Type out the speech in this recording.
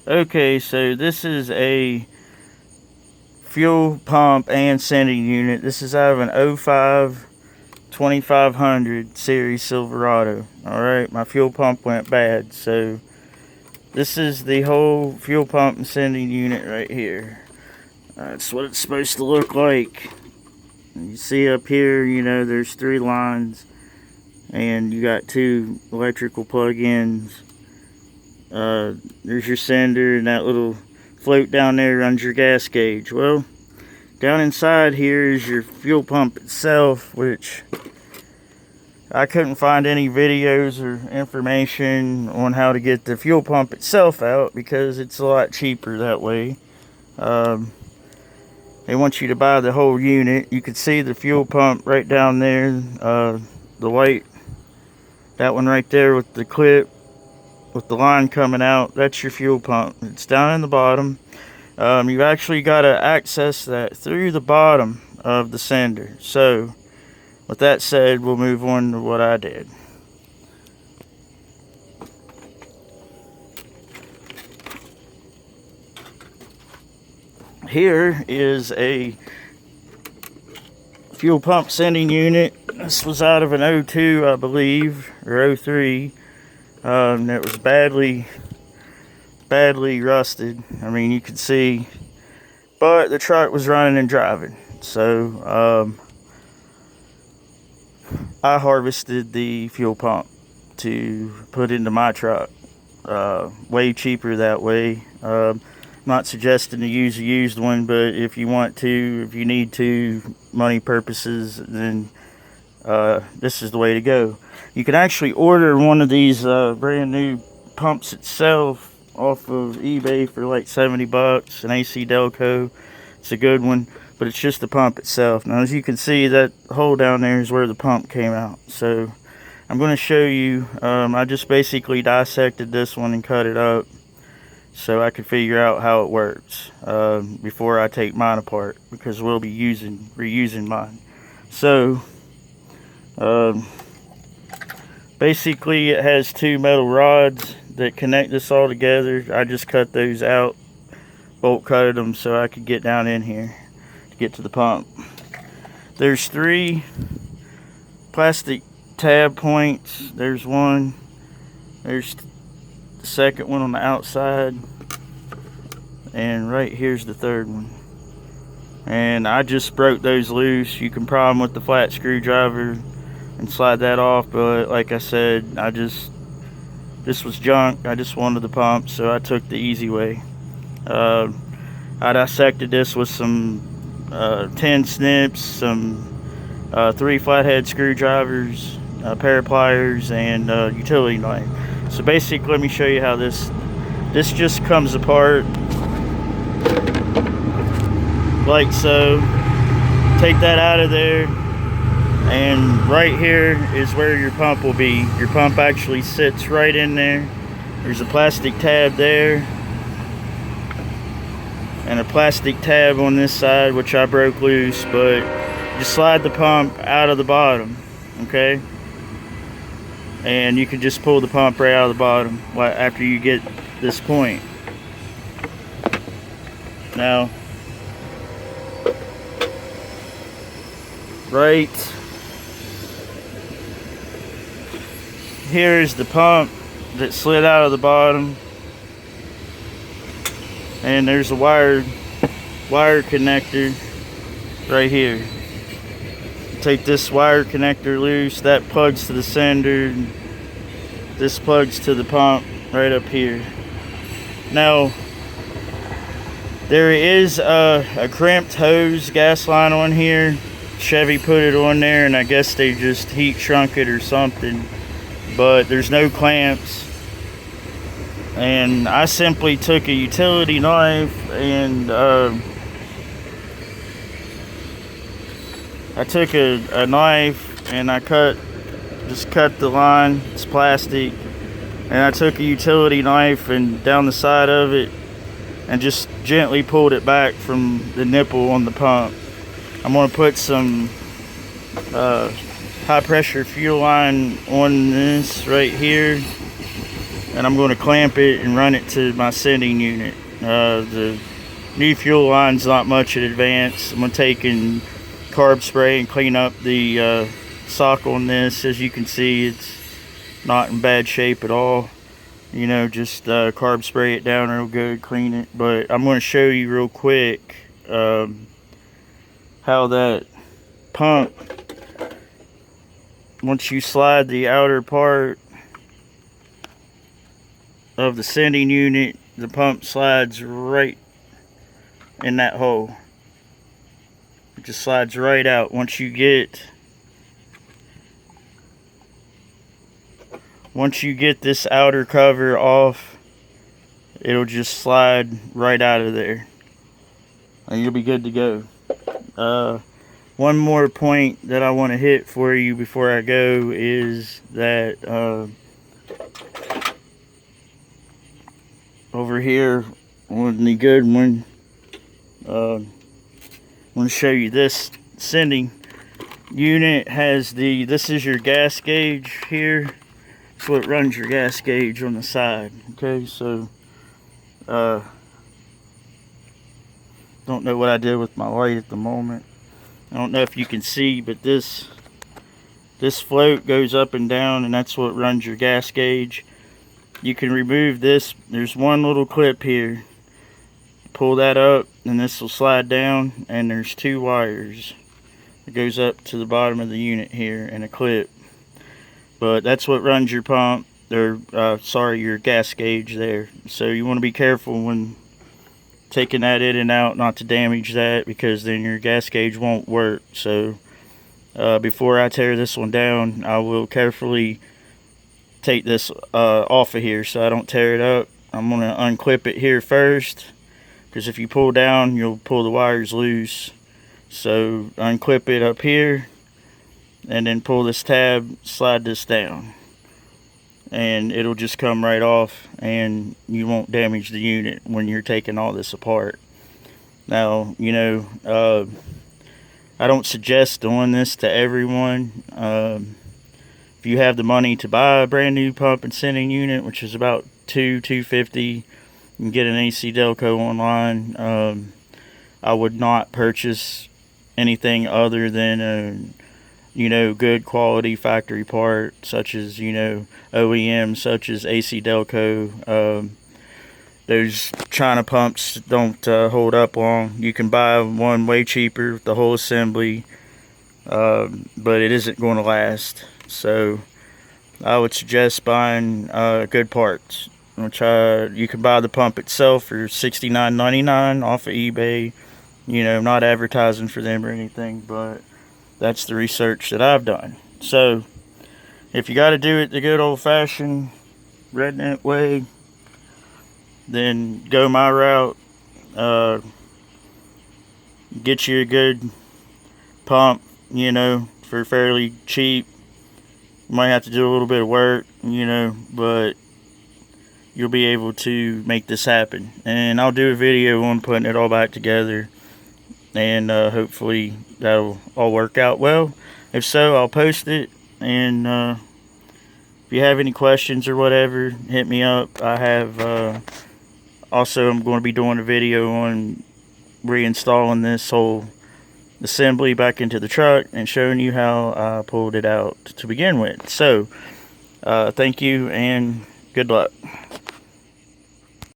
Okay, so this is a fuel pump and sending unit. This is out of an '05 2500 series Silverado. Alright, my fuel pump went bad, so this is the whole fuel pump and sending unit right here. That's what it's supposed to look like. You see up here, there's 3 lines, and you got 2 electrical plug-ins. There's your sender, and that little float down there runs your gas gauge. Well, down inside here is your fuel pump itself, which I couldn't find any videos or information on how to get the fuel pump itself out, because it's a lot cheaper that way. They want you to buy the whole unit. You can see the fuel pump right down there, the white, that one right there with the clip, with the line coming out. That's your fuel pump. It's down in the bottom. You've actually got to access that through the bottom of the sender. So, with that said, we'll move on to what I did. Here is a fuel pump sending unit. This was out of an '02, I believe, or '03. It was badly rusted. I mean, you could see, but the truck was running and driving. So I harvested the fuel pump to put into my truck. Way cheaper that way. Not suggesting to use a used one, but if you need to, money purposes, then this is the way to go. You can actually order one of these brand new pumps itself off of eBay for like $70, an AC Delco. It's a good one, but it's just the pump itself. Now, as you can see, that hole down there is where the pump came out. So I'm going to show you. I just basically dissected this one and cut it up so I could figure out how it works before I take mine apart, because we'll be reusing mine. So basically it has 2 metal rods that connect this all together. I just cut those out, bolt cutted them so I could get down in here to get to the pump. There's 3 plastic tab points. There's one, there's the second one on the outside, and right here's the third one. And I just broke those loose. You can pry them with the flat screwdriver and slide that off, but like I said, this was junk. I just wanted the pump, so I took the easy way. I dissected this with some 10 snips, some 3 flathead screwdrivers, a pair of pliers, and utility knife. So basically, let me show you how this just comes apart like so. Take that out of there, and right here is where your pump will be. Your pump actually sits right in there. There's a plastic tab there and a plastic tab on this side, which I broke loose, but just slide the pump out of the bottom, okay? And you can just pull the pump right out of the bottom after you get this point. Now, right here is the pump that slid out of the bottom, and there's a wire connector right here. Take this wire connector loose. That plugs to the sender. This plugs to the pump right up here. Now, there is a crimped hose gas line on here. Chevy put it on there, and I guess they just heat shrunk it or something, but there's no clamps. And I simply took a utility knife and I took a knife and I just cut the line. It's plastic, and I took a utility knife and down the side of it and just gently pulled it back from the nipple on the pump. I'm going to put some high pressure fuel line on this right here, and I'm going to clamp it and run it to my sending unit. The new fuel line's not much in advance. I'm going to take and carb spray and clean up the sock on this. As you can see, it's not in bad shape at all. You know, just carb spray it down real good, clean it. But I'm going to show you real quick how that pump, once you slide the outer part of the sending unit, the pump slides right in that hole. It just slides right out. Once you get this outer cover off, it'll just slide right out of there and you'll be good to go. One more point that I want to hit for you before I go is that over here on the good one, I want to show you this sending unit has this is your gas gauge here. It's what runs your gas gauge on the side. Okay, so don't know what I did with my light at the moment. I don't know if you can see, but this float goes up and down, and that's what runs your gas gauge. You can remove this. There's one little clip here. Pull that up and this will slide down, and there's two wires. It goes up to the bottom of the unit here and a clip. But that's what runs your pump, or your gas gauge there. So you want to be careful when taking that in and out not to damage that, because then your gas gauge won't work. So before I tear this one down, I will carefully take this off of here so I don't tear it up. I'm going to unclip it here first, because if you pull down, you'll pull the wires loose. So unclip it up here, and then pull this tab, slide this down, and it'll just come right off, and you won't damage the unit when you're taking all this apart. Now, you know, I don't suggest doing this to everyone. If you have the money to buy a brand new pump and sending unit, which is about $250, you can get an AC Delco online. I would not purchase anything other than a, you know, good quality factory part, such as, you know, OEM, such as AC Delco. Those China pumps don't hold up long. You can buy one way cheaper with the whole assembly, but it isn't going to last. So I would suggest buying good parts, which you can buy the pump itself for $69.99 off of eBay. You know, not advertising for them or anything, but that's the research that I've done. So if you got to do it the good old-fashioned redneck way, then go my route. Get you a good pump, you know, for fairly cheap. You might have to do a little bit of work, you know, but you'll be able to make this happen. And I'll do a video on putting it all back together, and hopefully that'll all work out well. If so, I'll post it, and if you have any questions or whatever, hit me up. I have also, I'm going to be doing a video on reinstalling this whole assembly back into the truck and showing you how I pulled it out to begin with. So thank you and good luck.